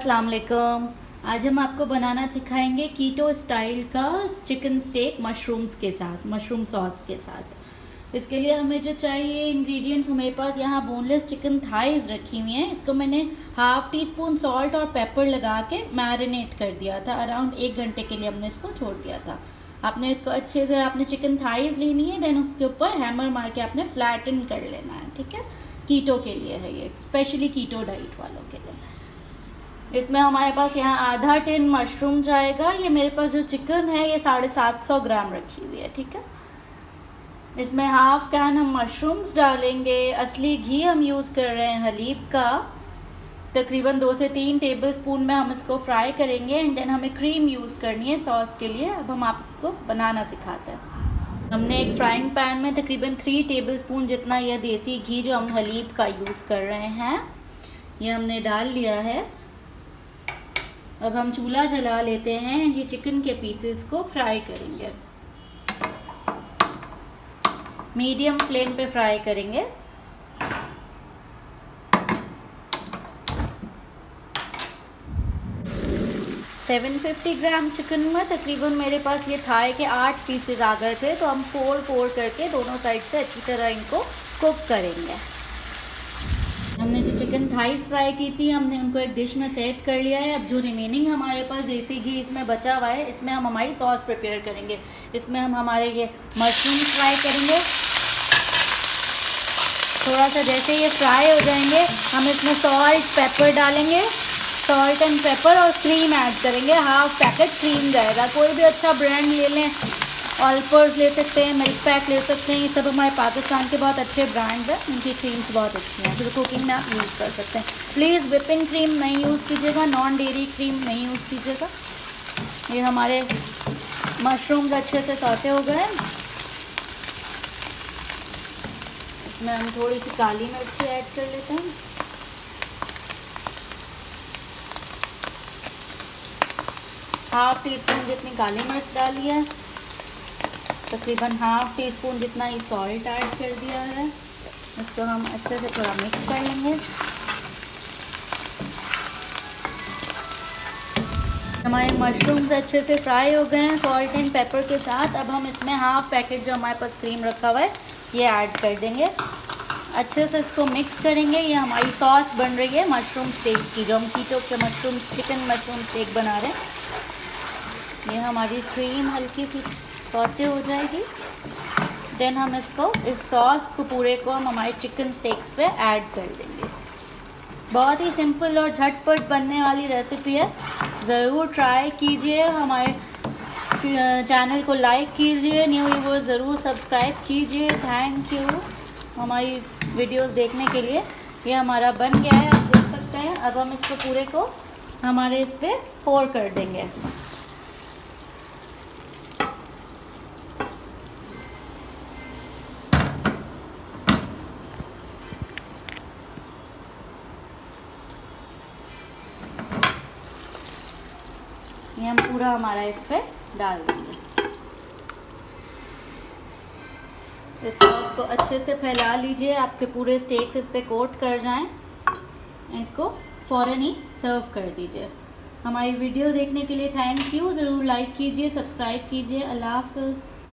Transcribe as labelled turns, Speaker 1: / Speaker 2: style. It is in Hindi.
Speaker 1: अस्सलाम वालेकुम। आज हम आपको बनाना सिखाएंगे कीटो स्टाइल का चिकन स्टेक मशरूम्स के साथ, मशरूम सॉस के साथ। इसके लिए हमें जो चाहिए इंग्रेडिएंट्स, हमारे पास यहाँ बोनलेस चिकन थाइज रखी हुई हैं। इसको मैंने हाफ़ टी स्पून सॉल्ट और पेपर लगा के मैरिनेट कर दिया था। अराउंड 1 घंटे के लिए हमने इसको छोड़ दिया था। आपने इसको अच्छे से, आपने चिकन थाइज लेनी है, देन उसके ऊपर हैमर मार के आपने फ्लैटन कर लेना है। ठीक है, कीटो के लिए है ये, स्पेशली कीटो डाइट वालों के लिए। इसमें हमारे पास यहाँ आधा टिन मशरूम जाएगा। ये मेरे पास जो चिकन है ये 750 ग्राम रखी हुई है। ठीक है, इसमें हाफ कैन हम मशरूम्स डालेंगे। असली घी हम यूज़ कर रहे हैं हलीब का। तकरीबन 2 से 3 टेबल स्पून में हम इसको फ्राई करेंगे एंड देन हमें क्रीम यूज़ करनी है सॉस के लिए। अब हम आप इसको बनाना सिखाते हैं। हमने एक फ्राइंग पैन में तकरीबन 3 टेबल स्पून जितना यह देसी घी जो हम हलीब का यूज़ कर रहे हैं ये हमने डाल लिया है। अब हम चूल्हा जला लेते हैं एंड ये चिकन के पीसेस को फ्राई करेंगे। मीडियम फ्लेम पे फ्राई करेंगे। सेवन 750 ग्राम चिकन में तकरीबन मेरे पास ये थाई के 8 पीसेस आ गए थे, तो हम 4 करके दोनों साइड से अच्छी तरह इनको कुक करेंगे। हमने जो चिकन थाइस फ्राई की थी हमने उनको एक डिश में सेट कर लिया है। अब जो रिमेनिंग हमारे पास देसी घी इसमें बचा हुआ है, इसमें हम हमारी सॉस प्रिपेयर करेंगे। इसमें हम हमारे ये मशरूम फ्राई करेंगे। थोड़ा सा जैसे ये फ्राई हो जाएंगे हम इसमें सॉल्ट पेपर डालेंगे। सॉल्ट एंड पेपर और क्रीम ऐड करेंगे। हाफ पैकेट क्रीम जाएगा। कोई भी अच्छा ब्रांड ले लें, ऑलपर्स ले सकते हैं, मिल्क पैक ले सकते हैं। ये सब हमारे पाकिस्तान के बहुत अच्छे ब्रांड हैं, इनकी क्रीम्स बहुत अच्छी हैं, तो कुकिंग में आप यूज़ कर सकते हैं। प्लीज़ व्हिपिंग क्रीम नहीं यूज़ कीजिएगा, नॉन डेयरी क्रीम नहीं यूज़ कीजिएगा। ये हमारे मशरूम्स अच्छे से सौते हो गए। इसमें हम थोड़ी सी काली मिर्ची ऐड कर लेते हैं। हाफ टी स्पून जितनी काली मिर्च डाली है, तकरीबन हाफ टी स्पून जितना ही सॉल्ट ऐड कर दिया है। इसको हम अच्छे से थोड़ा मिक्स कर लेंगे। हमारे मशरूम्स अच्छे से फ्राई हो गए हैं सॉल्ट एंड पेपर के साथ। अब हम इसमें हाफ पैकेट जो हमारे पास क्रीम रखा हुआ है ये ऐड कर देंगे। अच्छे से इसको मिक्स करेंगे। ये हमारी सॉस बन रही है मशरूम स्टेक की, जो हम कीटो के मशरूम चिकन मशरूम स्टेक बना रहे हैं। ये हमारी क्रीम हल्की सी सौते हो जाएगी। देन हम इसको, इस सॉस को पूरे को हम हमारे चिकन स्टेक्स पे ऐड कर देंगे। बहुत ही सिंपल और झटपट बनने वाली रेसिपी है, ज़रूर ट्राई कीजिए। हमारे चैनल को लाइक कीजिए, न्यू व्यूअर्स ज़रूर सब्सक्राइब कीजिए। थैंक यू हमारी वीडियोस देखने के लिए। ये हमारा बन गया है, आप देख सकते हैं। अब हम इसको पूरे को हमारे इस पर पोर कर देंगे। ये हम पूरा हमारा इस पे डाल देंगे। इस सॉस को अच्छे से फैला लीजिए, आपके पूरे स्टेक्स इस पे कोट कर जाएं। इसको फ़ौरन ही सर्व कर दीजिए। हमारी वीडियो देखने के लिए थैंक यू। ज़रूर लाइक कीजिए, सब्सक्राइब कीजिए। अल्लाह हाफ़िज़।